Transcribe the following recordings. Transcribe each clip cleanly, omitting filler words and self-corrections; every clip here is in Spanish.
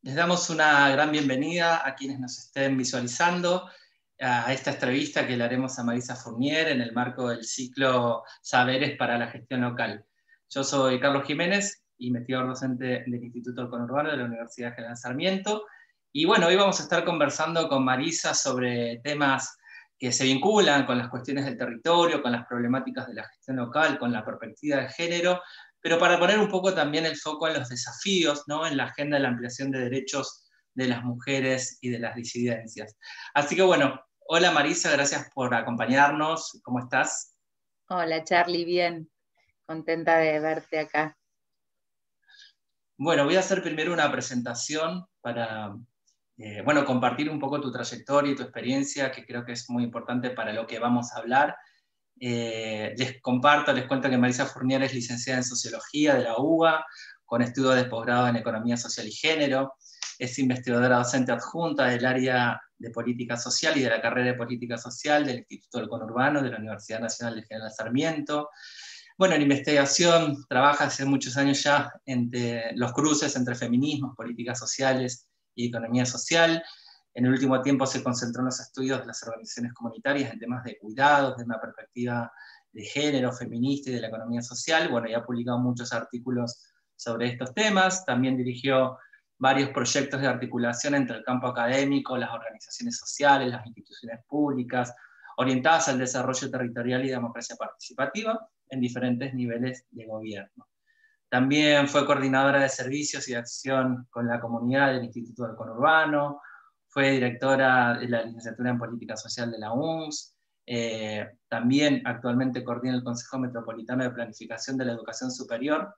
Les damos una gran bienvenida a quienes nos estén visualizando a esta entrevista que le haremos a Marisa Fournier en el marco del ciclo Saberes para la Gestión Local. Yo soy Carlos Jiménez, investigador docente del Instituto del Conurbano de la Universidad General Sarmiento. Y bueno, hoy vamos a estar conversando con Marisa sobre temas que se vinculan con las cuestiones del territorio, con las problemáticas de la gestión local, con la perspectiva de género, pero para poner un poco también el foco en los desafíos, ¿no? En la agenda de la ampliación de derechos de las mujeres y de las disidencias. Así que bueno, hola Marisa, gracias por acompañarnos. ¿Cómo estás? Hola Charlie, bien, contenta de verte acá. Bueno, voy a hacer primero una presentación para bueno, compartir un poco tu trayectoria y tu experiencia, que creo que es muy importante para lo que vamos a hablar. Les cuento que Marisa Fournier es licenciada en Sociología de la UBA, con estudios de posgrado en Economía Social y Género. Es investigadora docente adjunta del área de Política Social y de la carrera de Política Social del Instituto del Conurbano de la Universidad Nacional de General Sarmiento. Bueno, en investigación trabaja hace muchos años ya entre los cruces entre feminismos, políticas sociales y economía social. En el último tiempo se concentró en los estudios de las organizaciones comunitarias en temas de cuidados, de una perspectiva de género, feminista y de la economía social. Bueno, y ha publicado muchos artículos sobre estos temas. También dirigió varios proyectos de articulación entre el campo académico, las organizaciones sociales, las instituciones públicas, orientadas al desarrollo territorial y democracia participativa en diferentes niveles de gobierno. También fue coordinadora de servicios y de acción con la comunidad del Instituto del Conurbano, fue directora de la licenciatura en Política Social de la UNS, también actualmente coordina el Consejo Metropolitano de Planificación de la Educación Superior,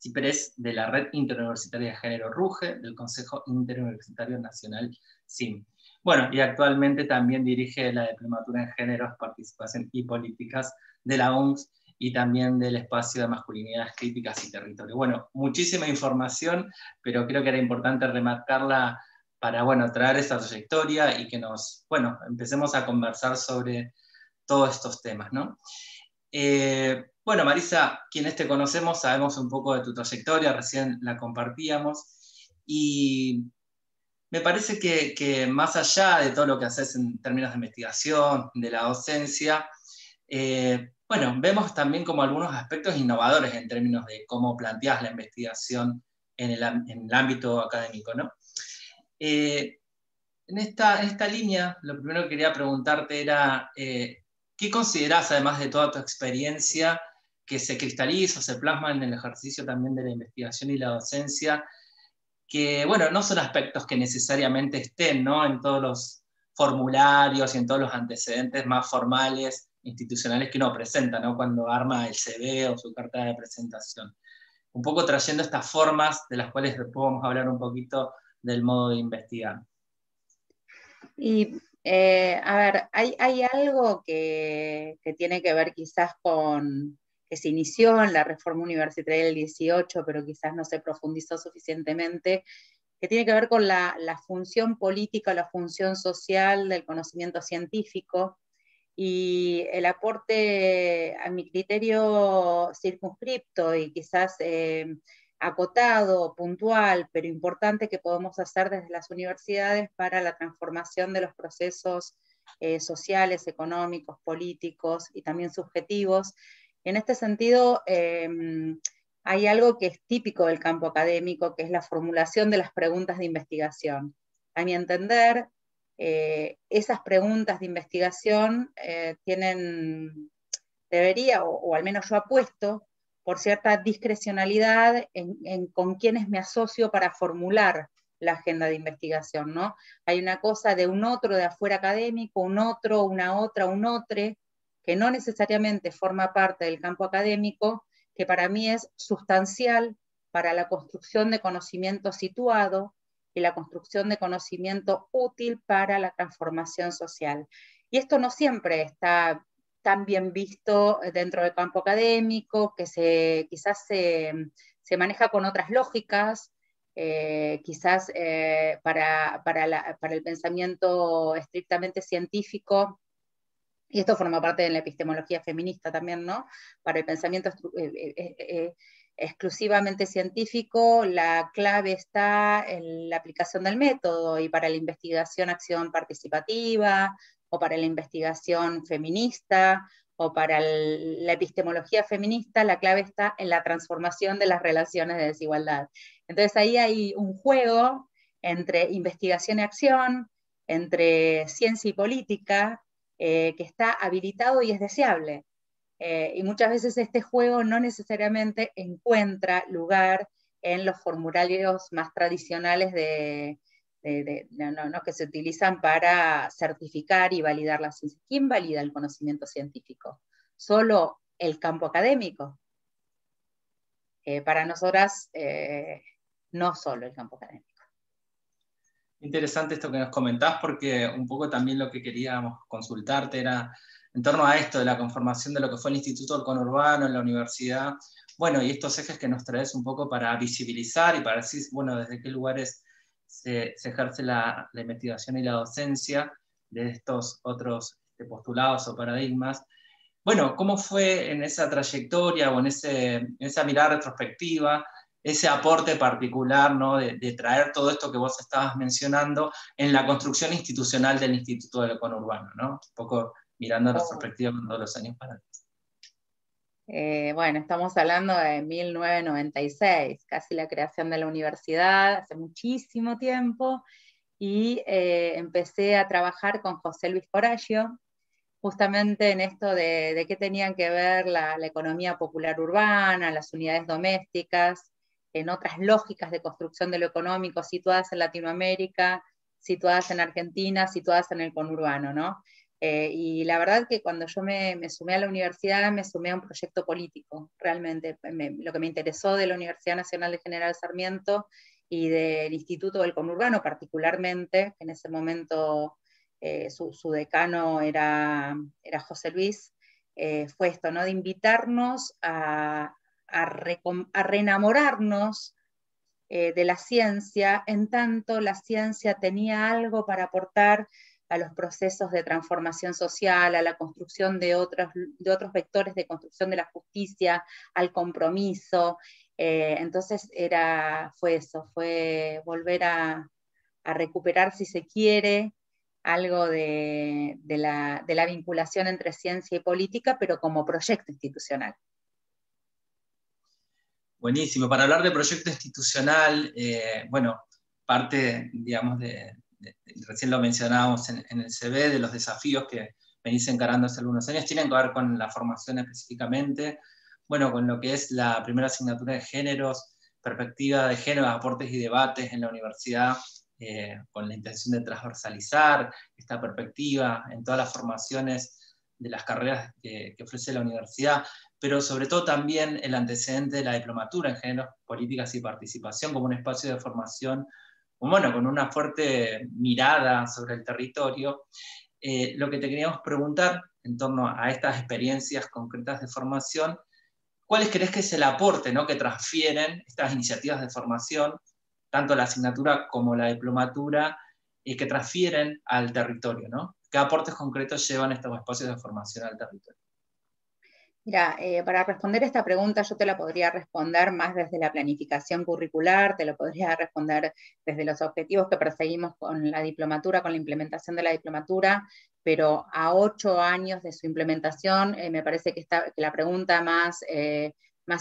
CIPRES, de la Red Interuniversitaria de Género RUGE, del Consejo Interuniversitario Nacional SIM. Bueno, y actualmente también dirige la Diplomatura en Géneros, Participación y Políticas de la UNS y también del Espacio de Masculinidades Críticas y Territorio. Bueno, muchísima información, pero creo que era importante remarcarla para, bueno, traer esa trayectoria y que empecemos a conversar sobre todos estos temas, ¿no? Bueno, Marisa, quienes te conocemos sabemos un poco de tu trayectoria, recién la compartíamos, y me parece que más allá de todo lo que haces en términos de investigación, de la docencia, bueno, vemos también como algunos aspectos innovadores en términos de cómo planteas la investigación en el ámbito académico, ¿no? En esta línea, lo primero que quería preguntarte era, ¿qué considerás, además de toda tu experiencia, que se cristaliza o se plasma en el ejercicio también de la investigación y la docencia, que, bueno, no son aspectos que necesariamente estén, ¿no?, en todos los formularios y en todos los antecedentes más formales, institucionales que uno presenta, ¿no?, cuando arma el CV o su carta de presentación? Un poco trayendo estas formas de las cuales después vamos a hablar un poquito del modo de investigar. Y a ver, hay algo que tiene que ver quizás con que se inició en la reforma universitaria del 18, pero quizás no se profundizó suficientemente, que tiene que ver con la función política, la función social del conocimiento científico, y el aporte, a mi criterio, circunscripto y quizás acotado, puntual, pero importante, que podemos hacer desde las universidades para la transformación de los procesos sociales, económicos, políticos y también subjetivos. En este sentido, hay algo que es típico del campo académico, que es la formulación de las preguntas de investigación. A mi entender, esas preguntas de investigación debería, o al menos yo apuesto, por cierta discrecionalidad en con quienes me asocio para formular la agenda de investigación, ¿no? Hay una cosa de un otro de afuera académico, un otro, una otra, un otro, que no necesariamente forma parte del campo académico, que para mí es sustancial para la construcción de conocimiento situado y la construcción de conocimiento útil para la transformación social. Y esto no siempre está tan bien visto dentro del campo académico, que quizás se maneja con otras lógicas, quizás para el pensamiento estrictamente científico, y esto forma parte de la epistemología feminista también, ¿no? Para el pensamiento exclusivamente científico, la clave está en la aplicación del método, y para la investigación, acción participativa, o para la investigación feminista, o para la epistemología feminista, la clave está en la transformación de las relaciones de desigualdad. Entonces ahí hay un juego entre investigación y acción, entre ciencia y política, que está habilitado y es deseable. Y muchas veces este juego no necesariamente encuentra lugar en los formularios más tradicionales que se utilizan para certificar y validar la ciencia. ¿Quién valida el conocimiento científico? ¿Solo el campo académico? Para nosotras, no solo el campo académico. Interesante esto que nos comentás, porque un poco también lo que queríamos consultarte era en torno a esto de la conformación de lo que fue el Instituto del Conurbano en la universidad, bueno, y estos ejes que nos traes un poco para visibilizar y para decir, bueno, desde qué lugares se ejerce la investigación y la docencia de estos otros postulados o paradigmas. Bueno, ¿cómo fue en esa trayectoria o en esa mirada retrospectiva ese aporte particular, ¿no? de traer todo esto que vos estabas mencionando en la construcción institucional del Instituto del Conurbano, ¿no? Un poco mirando en retrospectiva con todos los años para atrás. Bueno, estamos hablando de 1996, casi la creación de la universidad, hace muchísimo tiempo, y empecé a trabajar con José Luis Coragio, justamente en esto de qué tenían que ver la economía popular urbana, las unidades domésticas, en otras lógicas de construcción de lo económico situadas en Latinoamérica, situadas en Argentina, situadas en el conurbano, ¿no? Y la verdad que cuando yo me sumé a la universidad, me sumé a un proyecto político, realmente. Lo que me interesó de la Universidad Nacional de General Sarmiento y del Instituto del Conurbano particularmente, que en ese momento su decano era José Luis, fue esto, ¿no? De invitarnos a reenamorarnos de la ciencia, en tanto la ciencia tenía algo para aportar a los procesos de transformación social, a la construcción de otros vectores de construcción de la justicia, al compromiso. Entonces fue eso, fue volver a recuperar, si se quiere, algo de la vinculación entre ciencia y política, pero como proyecto institucional. Buenísimo. Para hablar de proyecto institucional, bueno, parte, digamos, recién lo mencionábamos en el CV, de los desafíos que venís encarando hace algunos años, tienen que ver con la formación específicamente, bueno, con lo que es la primera asignatura de géneros, perspectiva de género, aportes y debates en la universidad, con la intención de transversalizar esta perspectiva en todas las formaciones de las carreras que ofrece la universidad, pero sobre todo también el antecedente de la diplomatura en géneros, políticas y participación como un espacio de formación, bueno, con una fuerte mirada sobre el territorio. Lo que te queríamos preguntar en torno a estas experiencias concretas de formación, ¿cuáles crees que es el aporte, ¿no? que transfieren estas iniciativas de formación, tanto la asignatura como la diplomatura, que transfieren al territorio, ¿no? ¿Qué aportes concretos llevan estos espacios de formación al territorio? Mira, para responder esta pregunta yo te la podría responder más desde la planificación curricular, te lo podría responder desde los objetivos que perseguimos con la diplomatura, con la implementación de la diplomatura, pero a 8 años de su implementación me parece que la pregunta más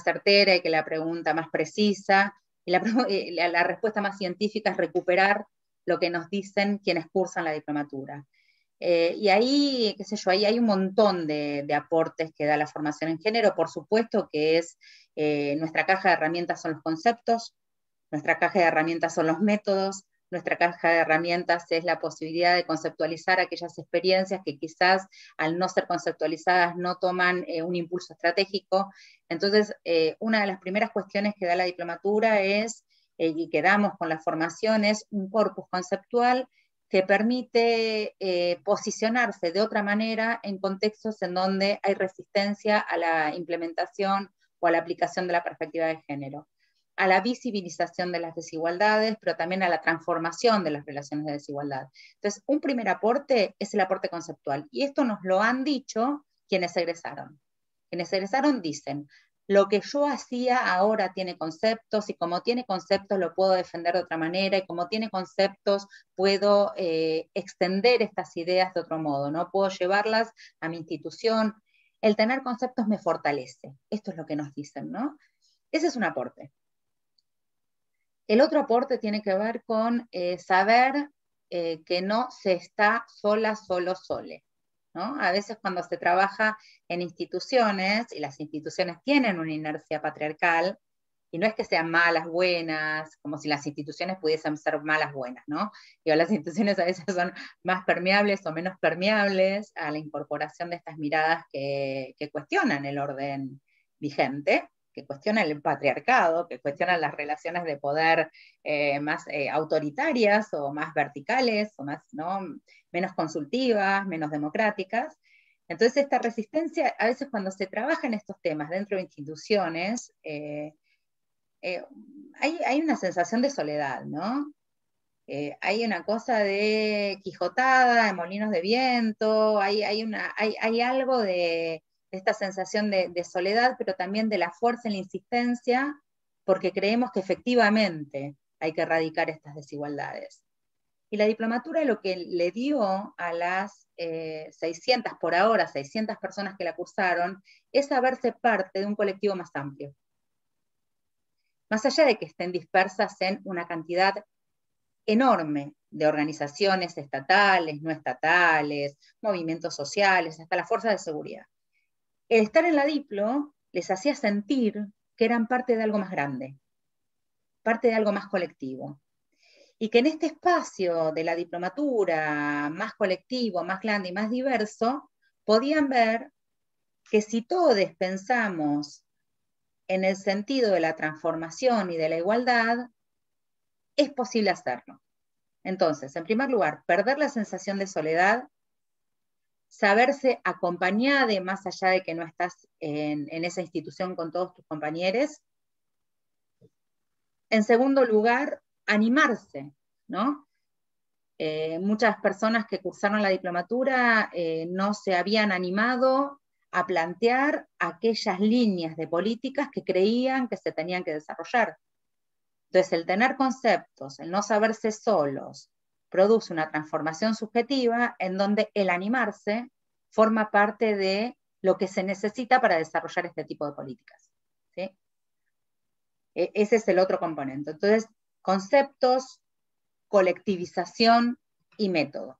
certera y que la pregunta más precisa y la respuesta más científica es recuperar lo que nos dicen quienes cursan la diplomatura. Y ahí, qué sé yo, ahí hay un montón de aportes que da la formación en género. Por supuesto que nuestra caja de herramientas son los conceptos, nuestra caja de herramientas son los métodos, nuestra caja de herramientas es la posibilidad de conceptualizar aquellas experiencias que quizás al no ser conceptualizadas no toman un impulso estratégico. Entonces, una de las primeras cuestiones que da la diplomatura y que damos con la formación es un corpus conceptual que permite posicionarse de otra manera en contextos en donde hay resistencia a la implementación o a la aplicación de la perspectiva de género, a la visibilización de las desigualdades, pero también a la transformación de las relaciones de desigualdad. Entonces, un primer aporte es el aporte conceptual, y esto nos lo han dicho quienes egresaron. Quienes egresaron dicen, lo que yo hacía ahora tiene conceptos, y como tiene conceptos lo puedo defender de otra manera, y como tiene conceptos puedo extender estas ideas de otro modo, ¿no? Puedo llevarlas a mi institución. El tener conceptos me fortalece. Esto es lo que nos dicen, ¿no? Ese es un aporte. El otro aporte tiene que ver con saber que no se está sola, solo, sole, ¿no? A veces cuando se trabaja en instituciones, y las instituciones tienen una inercia patriarcal, y no es que sean malas, buenas, como si las instituciones pudiesen ser malas, buenas, ¿no? Digo, las instituciones a veces son más permeables o menos permeables a la incorporación de estas miradas que cuestionan el orden vigente, que cuestionan el patriarcado, que cuestionan las relaciones de poder más autoritarias o más verticales, o más, ¿no? Menos consultivas, menos democráticas. Entonces, esta resistencia, a veces cuando se trabaja en estos temas dentro de instituciones, hay una sensación de soledad, ¿no? Hay una cosa de quijotada, de molinos de viento, hay algo de esta sensación de soledad, pero también de la fuerza en la insistencia, porque creemos que efectivamente hay que erradicar estas desigualdades. Y la diplomatura lo que le dio a las 600, por ahora, 600 personas que la cursaron, es saberse parte de un colectivo más amplio. Más allá de que estén dispersas en una cantidad enorme de organizaciones estatales, no estatales, movimientos sociales, hasta las fuerzas de seguridad. El estar en la Diplo les hacía sentir que eran parte de algo más grande, parte de algo más colectivo. Y que en este espacio de la diplomatura más colectivo, más grande y más diverso, podían ver que si todos pensamos en el sentido de la transformación y de la igualdad, es posible hacerlo. Entonces, en primer lugar, perder la sensación de soledad, saberse acompañada más allá de que no estás en esa institución con todos tus compañeros. En segundo lugar, animarse, ¿no? Muchas personas que cursaron la diplomatura no se habían animado a plantear aquellas líneas de políticas que creían que se tenían que desarrollar. Entonces, el tener conceptos, el no saberse solos, produce una transformación subjetiva en donde el animarse forma parte de lo que se necesita para desarrollar este tipo de políticas, ¿sí? Ese es el otro componente. Entonces, conceptos, colectivización y método.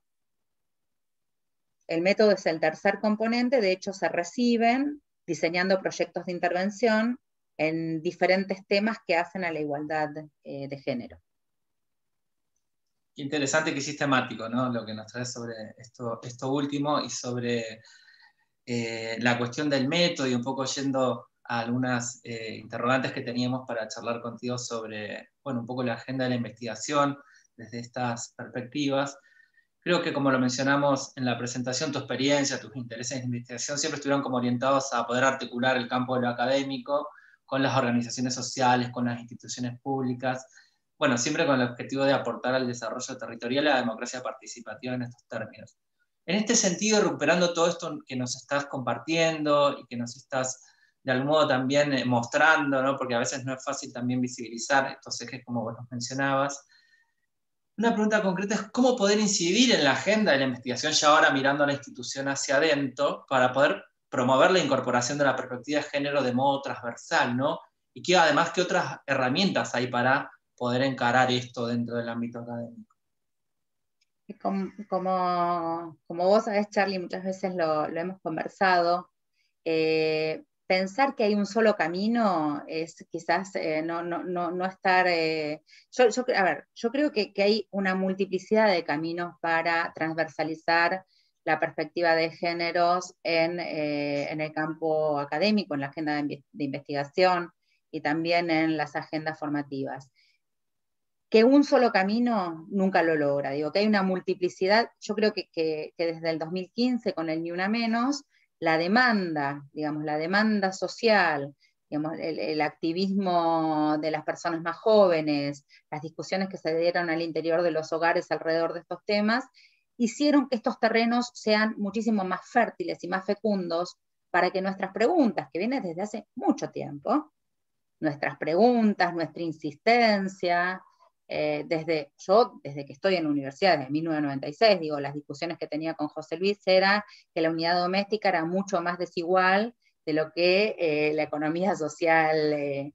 El método es el tercer componente, de hecho se reciben diseñando proyectos de intervención en diferentes temas que hacen a la igualdad de género. Qué interesante, que sistemático, ¿no? Lo que nos trae sobre esto último y sobre la cuestión del método, y un poco yendo a algunas interrogantes que teníamos para charlar contigo sobre, bueno, un poco la agenda de la investigación desde estas perspectivas. Creo que, como lo mencionamos en la presentación, tu experiencia, tus intereses en investigación siempre estuvieron como orientados a poder articular el campo de lo académico con las organizaciones sociales, con las instituciones públicas, bueno, siempre con el objetivo de aportar al desarrollo territorial y a la democracia participativa en estos términos. En este sentido, recuperando todo esto que nos estás compartiendo y que nos estás de algún modo también mostrando, ¿no? Porque a veces no es fácil también visibilizar estos ejes como vos nos mencionabas. Una pregunta concreta es cómo poder incidir en la agenda de la investigación, ya ahora mirando a la institución hacia adentro, para poder promover la incorporación de la perspectiva de género de modo transversal, ¿no? Y que además, ¿qué otras herramientas hay para poder encarar esto dentro del ámbito académico? Como vos sabés, Charlie, muchas veces lo hemos conversado, pensar que hay un solo camino es quizás no estar... yo creo que hay una multiplicidad de caminos para transversalizar la perspectiva de géneros en el campo académico, en la agenda de investigación y también en las agendas formativas. Que un solo camino nunca lo logra, digo, que hay una multiplicidad. Yo creo que desde el 2015, con el Ni Una Menos, la demanda, digamos, la demanda social, digamos, el activismo de las personas más jóvenes, las discusiones que se dieron al interior de los hogares alrededor de estos temas, hicieron que estos terrenos sean muchísimo más fértiles y más fecundos para que nuestras preguntas, que vienen desde hace mucho tiempo, nuestras preguntas, nuestra insistencia, desde que estoy en la universidad, desde 1996, digo, las discusiones que tenía con José Luis era que la unidad doméstica era mucho más desigual de lo que la economía social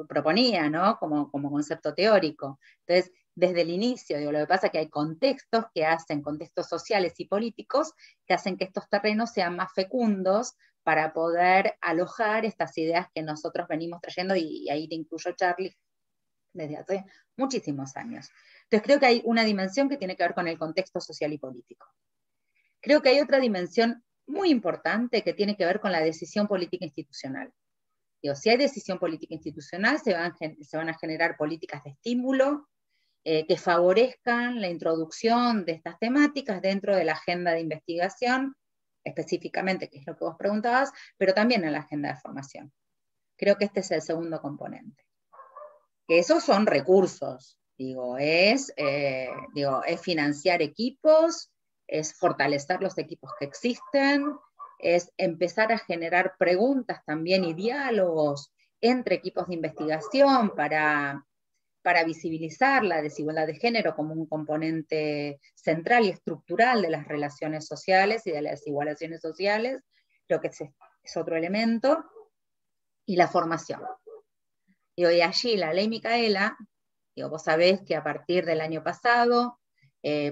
proponía, ¿no? Como concepto teórico. Entonces, desde el inicio, digo, lo que pasa es que hay contextos contextos sociales y políticos, que hacen que estos terrenos sean más fecundos para poder alojar estas ideas que nosotros venimos trayendo, y ahí te incluyo, Charlie, desde hace muchísimos años. Entonces creo que hay una dimensión que tiene que ver con el contexto social y político. Creo que hay otra dimensión muy importante que tiene que ver con la decisión política institucional. Digo, si hay decisión política institucional, se van a generar políticas de estímulo que favorezcan la introducción de estas temáticas dentro de la agenda de investigación, específicamente, que es lo que vos preguntabas, pero también en la agenda de formación. Creo que este es el segundo componente. Que esos son recursos, es financiar equipos, es fortalecer los equipos que existen, es empezar a generar preguntas también y diálogos entre equipos de investigación para visibilizar la desigualdad de género como un componente central y estructural de las relaciones sociales y de las igualaciones sociales, lo que es otro elemento, y la formación. Y allí la ley Micaela, vos sabés que a partir del año pasado,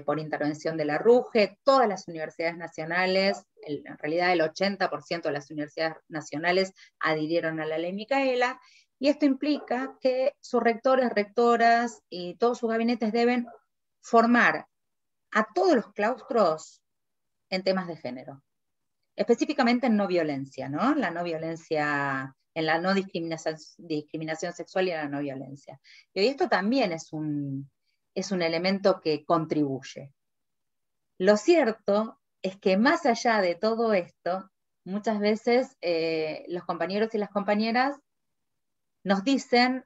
por intervención de la RUGE, todas las universidades nacionales, en realidad el 80% de las universidades nacionales adhirieron a la ley Micaela, y esto implica que sus rectores, rectoras y todos sus gabinetes deben formar a todos los claustros en temas de género, específicamente en no violencia, ¿no? La no violencia, en la no discriminación sexual y en la no violencia. Y esto también es un elemento que contribuye. Lo cierto es que más allá de todo esto, muchas veces los compañeros y las compañeras nos dicen,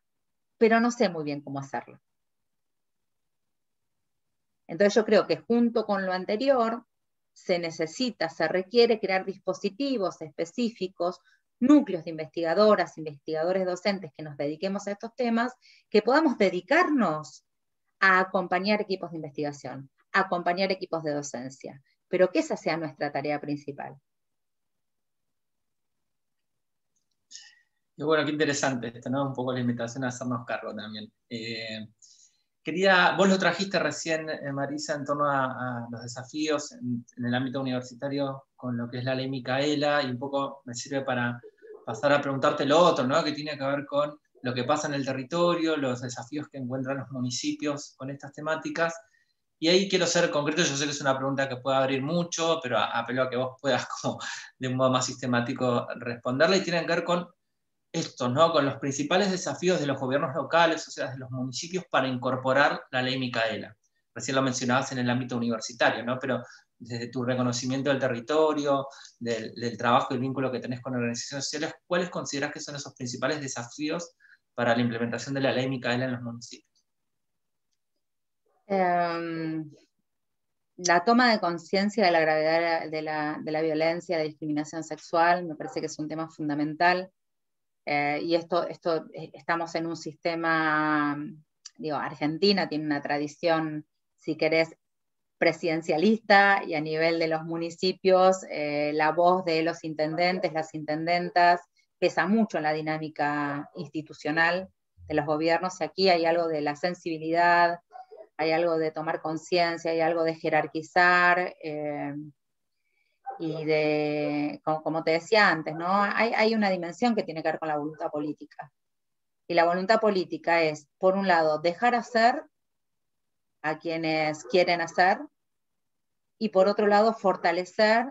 pero no sé muy bien cómo hacerlo. Entonces yo creo que junto con lo anterior, se requiere crear dispositivos específicos, núcleos de investigadoras, investigadores docentes que nos dediquemos a estos temas, que podamos dedicarnos a acompañar equipos de investigación, a acompañar equipos de docencia, pero que esa sea nuestra tarea principal. Y bueno, qué interesante esto, ¿no? Un poco la invitación a hacernos cargo también. Vos lo trajiste recién, Marisa, en torno a los desafíos en el ámbito universitario con lo que es la ley Micaela, y un poco me sirve para pasar a preguntarte lo otro, ¿no? Que tiene que ver con lo que pasa en el territorio, los desafíos que encuentran los municipios con estas temáticas. Y ahí quiero ser concreto, yo sé que es una pregunta que puede abrir mucho, pero apelo a que vos puedas como de un modo más sistemático responderla, y tiene que ver con estos, ¿no? Con los principales desafíos de los gobiernos locales, o sea, de los municipios, para incorporar la ley Micaela. Recién lo mencionabas en el ámbito universitario, ¿no? Pero desde tu reconocimiento del territorio, del trabajo y el vínculo que tenés con organizaciones sociales, ¿cuáles considerás que son esos principales desafíos para la implementación de la ley Micaela en los municipios? La toma de conciencia de la gravedad de la violencia, de la discriminación sexual, me parece que es un tema fundamental. Y estamos en un sistema, Argentina tiene una tradición, si querés, presidencialista, y a nivel de los municipios, la voz de los intendentes, las intendentas, pesa mucho en la dinámica institucional de los gobiernos, y aquí hay algo de la sensibilidad, hay algo de tomar conciencia, hay algo de jerarquizar, y como te decía antes, ¿no? Hay una dimensión que tiene que ver con la voluntad política. Y la voluntad política es, por un lado, dejar hacer a quienes quieren hacer, y por otro lado, fortalecer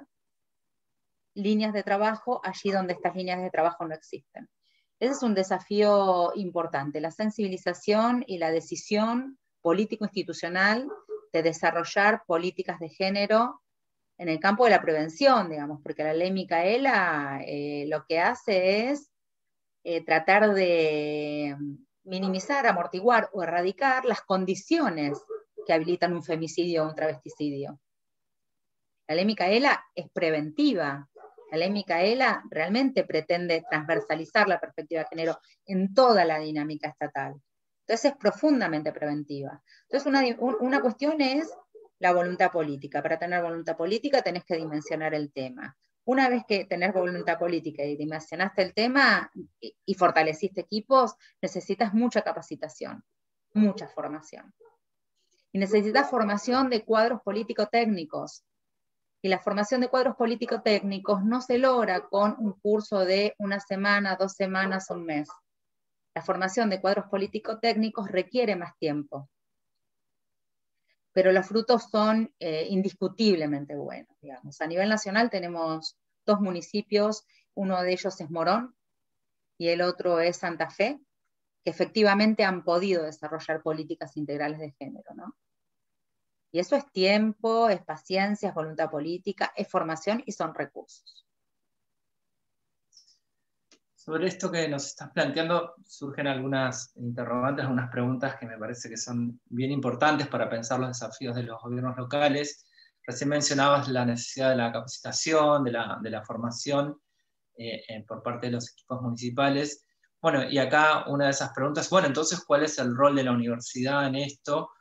líneas de trabajo allí donde estas líneas de trabajo no existen. Ese es un desafío importante, la sensibilización y la decisión político-institucional de desarrollar políticas de género en el campo de la prevención, digamos, porque la ley Micaela lo que hace es tratar de minimizar, amortiguar o erradicar las condiciones que habilitan un femicidio o un travesticidio. La ley Micaela es preventiva, La ley Micaela realmente pretende transversalizar la perspectiva de género en toda la dinámica estatal. Entonces es profundamente preventiva. Entonces una cuestión es la voluntad política. Para tener voluntad política tenés que dimensionar el tema. Una vez que tenés voluntad política y dimensionaste el tema y fortaleciste equipos, necesitas mucha capacitación, mucha formación. Y necesitas formación de cuadros político-técnicos. Y la formación de cuadros político-técnicos no se logra con un curso de 1 semana, 2 semanas, 1 mes. La formación de cuadros político-técnicos requiere más tiempo. Pero los frutos son indiscutiblemente buenos, digamos. A nivel nacional tenemos 2 municipios, uno de ellos es Morón y el otro es Santa Fe, que efectivamente han podido desarrollar políticas integrales de género, ¿no? Y eso es tiempo, es paciencia, es voluntad política, es formación y son recursos. Sobre esto que nos estás planteando surgen algunas interrogantes, algunas preguntas que me parece que son bien importantes para pensar los desafíos de los gobiernos locales. Recién mencionabas la necesidad de la capacitación, de la formación por parte de los equipos municipales. Bueno, y acá una de esas preguntas, bueno, entonces, ¿cuál es el rol de la universidad en esto?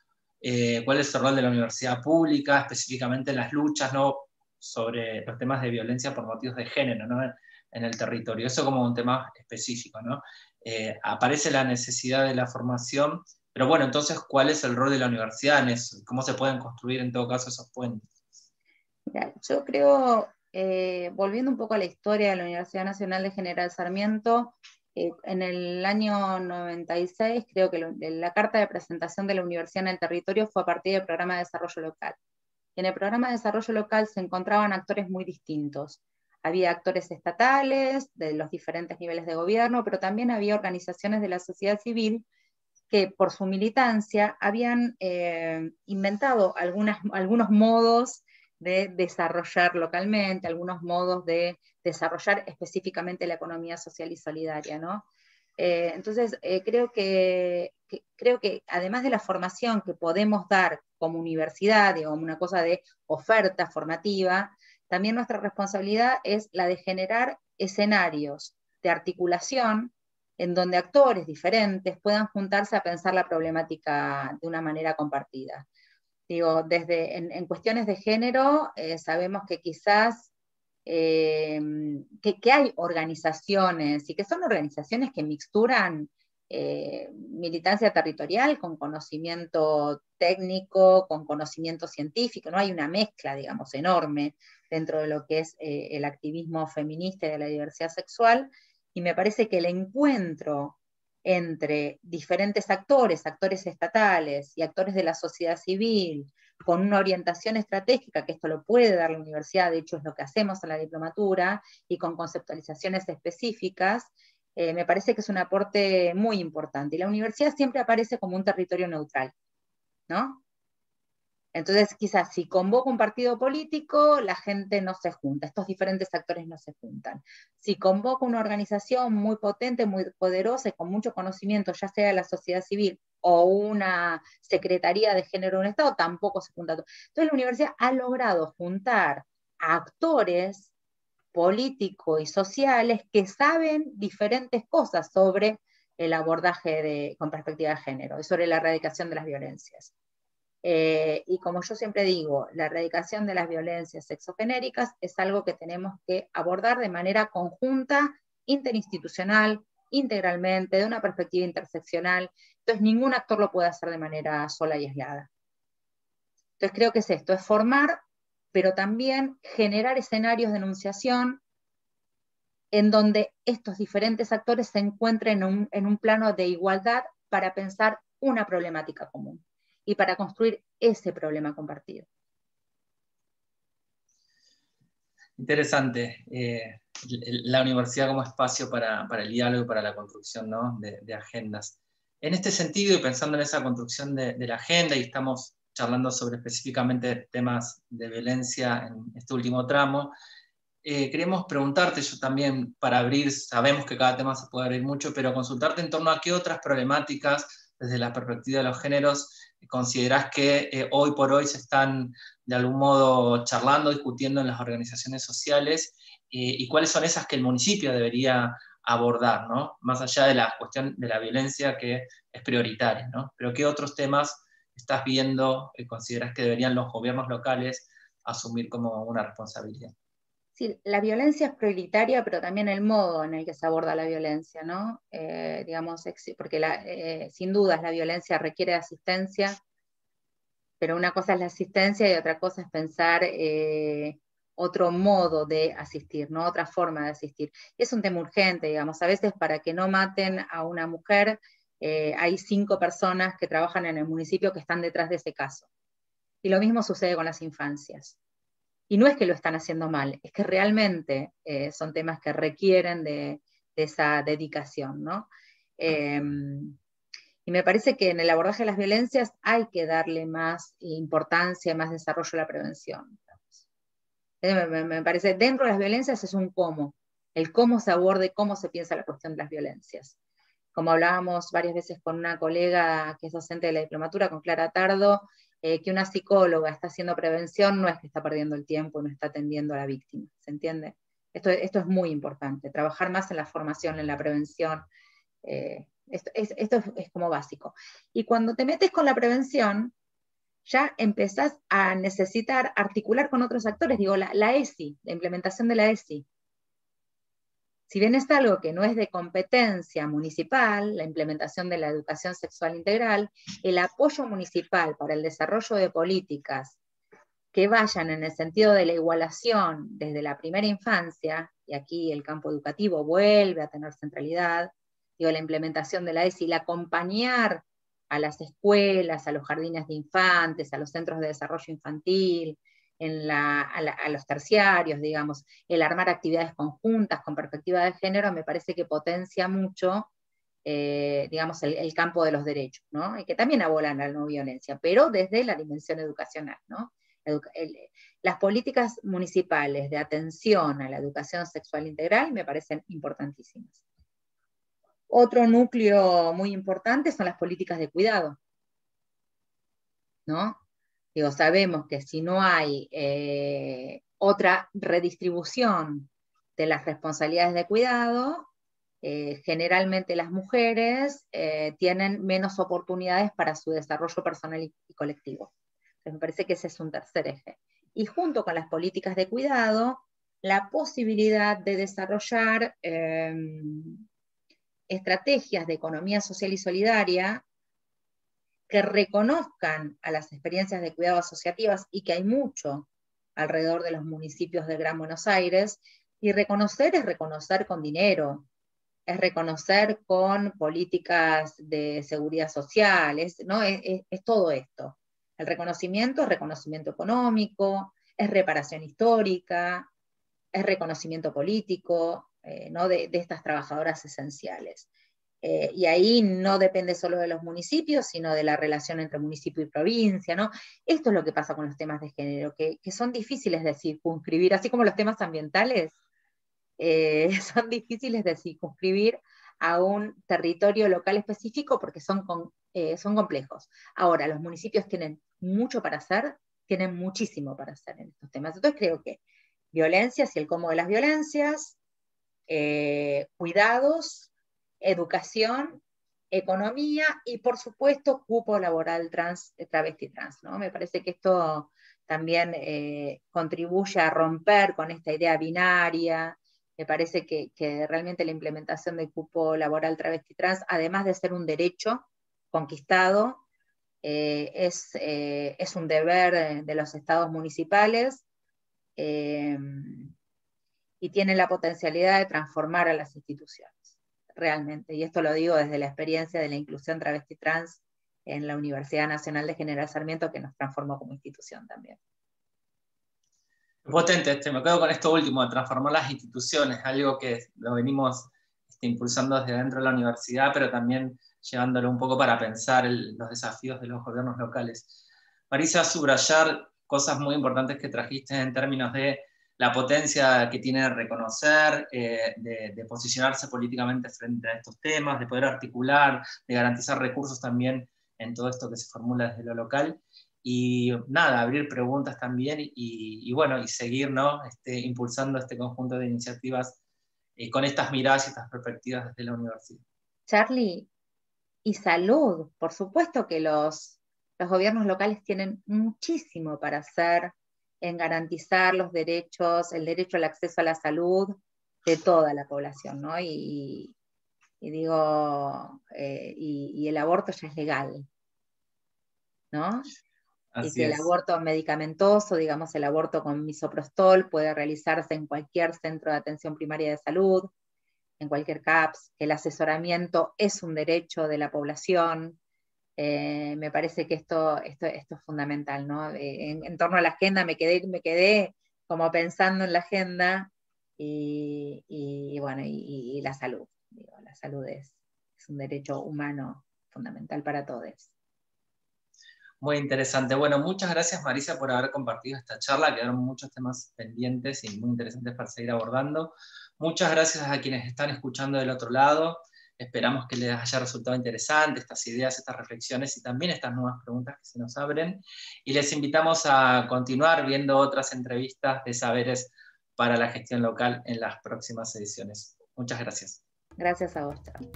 ¿Cuál es el rol de la universidad pública, específicamente en las luchas, ¿no?, sobre los temas de violencia por motivos de género, ¿no?, en el territorio? Eso como un tema específico, ¿no? Aparece la necesidad de la formación, pero bueno, entonces, ¿cuál es el rol de la universidad en eso? ¿Cómo se pueden construir en todo caso esos puentes? Mira, yo creo, volviendo un poco a la historia de la Universidad Nacional de General Sarmiento, en el año 96, creo que la carta de presentación de la universidad en el territorio fue a partir del programa de desarrollo local. Y en el programa de desarrollo local se encontraban actores muy distintos. Había actores estatales, de los diferentes niveles de gobierno, pero también había organizaciones de la sociedad civil que por su militancia habían inventado algunos modos de desarrollar localmente, algunos modos de desarrollar específicamente la economía social y solidaria, ¿no? Entonces, creo que además de la formación que podemos dar como universidad, digamos, una cosa de oferta formativa, también nuestra responsabilidad es la de generar escenarios de articulación en donde actores diferentes puedan juntarse a pensar la problemática de una manera compartida. Digo, en cuestiones de género, sabemos que quizás que hay organizaciones, y que son organizaciones que mixturan militancia territorial con conocimiento técnico, con conocimiento científico, no hay una mezcla, digamos, enorme dentro de lo que es el activismo feminista y de la diversidad sexual, y me parece que el encuentro entre diferentes actores, actores estatales y actores de la sociedad civil, con una orientación estratégica, que esto lo puede dar la universidad, de hecho es lo que hacemos en la diplomatura, y con conceptualizaciones específicas, me parece que es un aporte muy importante. Y la universidad siempre aparece como un territorio neutral, ¿no? Entonces, quizás si convoca un partido político, la gente no se junta, estos diferentes actores no se juntan. Si convoca una organización muy potente, muy poderosa y con mucho conocimiento, ya sea de la sociedad civil o una secretaría de género de un Estado, tampoco se junta. Entonces, la universidad ha logrado juntar a actores políticos y sociales que saben diferentes cosas sobre el abordaje con perspectiva de género y sobre la erradicación de las violencias. Y como yo siempre digo, la erradicación de las violencias sexogenéricas es algo que tenemos que abordar de manera conjunta, interinstitucional, integralmente, de una perspectiva interseccional. Entonces, ningún actor lo puede hacer de manera sola y aislada. Entonces, creo que es esto, es formar, pero también generar escenarios de enunciación en donde estos diferentes actores se encuentren en un plano de igualdad para pensar una problemática común y para construir ese problema compartido. Interesante. La universidad como espacio para el diálogo y para la construcción, ¿no?, de agendas. En este sentido, y pensando en esa construcción de la agenda, y estamos charlando sobre específicamente temas de violencia en este último tramo, queremos preguntarte, yo también, para abrir, sabemos que cada tema se puede abrir mucho, pero consultarte en torno a qué otras problemáticas desde la perspectiva de los géneros, considerás que hoy por hoy se están de algún modo charlando, discutiendo en las organizaciones sociales, y cuáles son esas que el municipio debería abordar, ¿no? Más allá de la cuestión de la violencia, que es prioritaria, ¿no? Pero ¿qué otros temas estás viendo y consideras que deberían los gobiernos locales asumir como una responsabilidad? Sí, la violencia es prioritaria, pero también el modo en el que se aborda la violencia, ¿no? Digamos, porque sin dudas la violencia requiere asistencia, pero una cosa es la asistencia y otra cosa es pensar otro modo de asistir, ¿no? Otra forma de asistir. Es un tema urgente, digamos, a veces para que no maten a una mujer, hay 5 personas que trabajan en el municipio que están detrás de ese caso. Y lo mismo sucede con las infancias. Y no es que lo están haciendo mal, es que realmente son temas que requieren de esa dedicación, ¿no? Y me parece que en el abordaje de las violencias hay que darle más importancia, más desarrollo a la prevención. Me parece, dentro de las violencias es un cómo, el cómo se aborde, cómo se piensa la cuestión de las violencias. Como hablábamos varias veces con una colega que es docente de la diplomatura, con Clara Tardo, que una psicóloga está haciendo prevención no es que está perdiendo el tiempo, no está atendiendo a la víctima, ¿se entiende? Esto es muy importante, trabajar más en la formación, en la prevención, esto es como básico. Y cuando te metes con la prevención, ya empezás a necesitar articular con otros actores, digo, la ESI, la implementación de la ESI. Si bien es algo que no es de competencia municipal, la implementación de la educación sexual integral, el apoyo municipal para el desarrollo de políticas que vayan en el sentido de la igualación desde la primera infancia, y aquí el campo educativo vuelve a tener centralidad, digo, la implementación de la ESI, el acompañar a las escuelas, a los jardines de infantes, a los centros de desarrollo infantil, a los terciarios, digamos, el armar actividades conjuntas con perspectiva de género, me parece que potencia mucho, digamos, el campo de los derechos, ¿no? Y que también abolan la no violencia, pero desde la dimensión educacional, ¿no? Las políticas municipales de atención a la educación sexual integral me parecen importantísimas. Otro núcleo muy importante son las políticas de cuidado, ¿no? Digo, sabemos que si no hay otra redistribución de las responsabilidades de cuidado, generalmente las mujeres tienen menos oportunidades para su desarrollo personal y colectivo. Entonces me parece que ese es un tercer eje. Y junto con las políticas de cuidado, la posibilidad de desarrollar estrategias de economía social y solidaria que reconozcan a las experiencias de cuidado asociativas, y que hay mucho alrededor de los municipios del Gran Buenos Aires, y reconocer es reconocer con dinero, es reconocer con políticas de seguridad social, ¿no? Es todo esto. El reconocimiento es reconocimiento económico, es reparación histórica, es reconocimiento político, ¿no? de estas trabajadoras esenciales. Y ahí no depende solo de los municipios, sino de la relación entre municipio y provincia, ¿no? Esto es lo que pasa con los temas de género, que son difíciles de circunscribir, así como los temas ambientales, son difíciles de circunscribir a un territorio local específico porque son complejos. Ahora, los municipios tienen mucho para hacer, tienen muchísimo para hacer en estos temas. Entonces creo que violencias y el cómo de las violencias, cuidados, educación, economía y por supuesto cupo laboral trans, travesti trans, ¿no? Me parece que esto también contribuye a romper con esta idea binaria. Me parece que realmente la implementación del cupo laboral travesti trans, además de ser un derecho conquistado, es un deber de los estados municipales, y tiene la potencialidad de transformar a las instituciones, realmente. Y esto lo digo desde la experiencia de la inclusión travesti trans en la Universidad Nacional de General Sarmiento, que nos transformó como institución también. Potente, me quedo con esto último, de transformar las instituciones, algo que lo venimos impulsando desde dentro de la universidad, pero también llevándolo un poco para pensar los desafíos de los gobiernos locales. Marisa, subrayar cosas muy importantes que trajiste en términos de la potencia que tiene de reconocer, de posicionarse políticamente frente a estos temas, de poder articular, de garantizar recursos también en todo esto que se formula desde lo local. Y nada, abrir preguntas también y bueno, y seguir, ¿no? Impulsando este conjunto de iniciativas con estas miradas y estas perspectivas desde la universidad. Charlie, y salud. Por supuesto que los gobiernos locales tienen muchísimo para hacer en garantizar los derechos, el derecho al acceso a la salud de toda la población, ¿no? Y digo, y el aborto ya es legal, ¿no? Y Así que el es. aborto medicamentoso, digamos, el aborto con misoprostol puede realizarse en cualquier centro de atención primaria de salud, en cualquier CAPS, que el asesoramiento es un derecho de la población. Me parece que esto es fundamental, ¿no? En torno a la agenda me quedé como pensando en la agenda y bueno, y la salud. Digo, la salud es un derecho humano fundamental para todos. Muy interesante. Bueno, muchas gracias Marisa por haber compartido esta charla. Quedaron muchos temas pendientes y muy interesantes para seguir abordando. Muchas gracias a quienes están escuchando del otro lado. Esperamos que les haya resultado interesante estas ideas, estas reflexiones y también estas nuevas preguntas que se nos abren. Y les invitamos a continuar viendo otras entrevistas de saberes para la gestión local en las próximas ediciones. Muchas gracias. Gracias a vos, Charlie.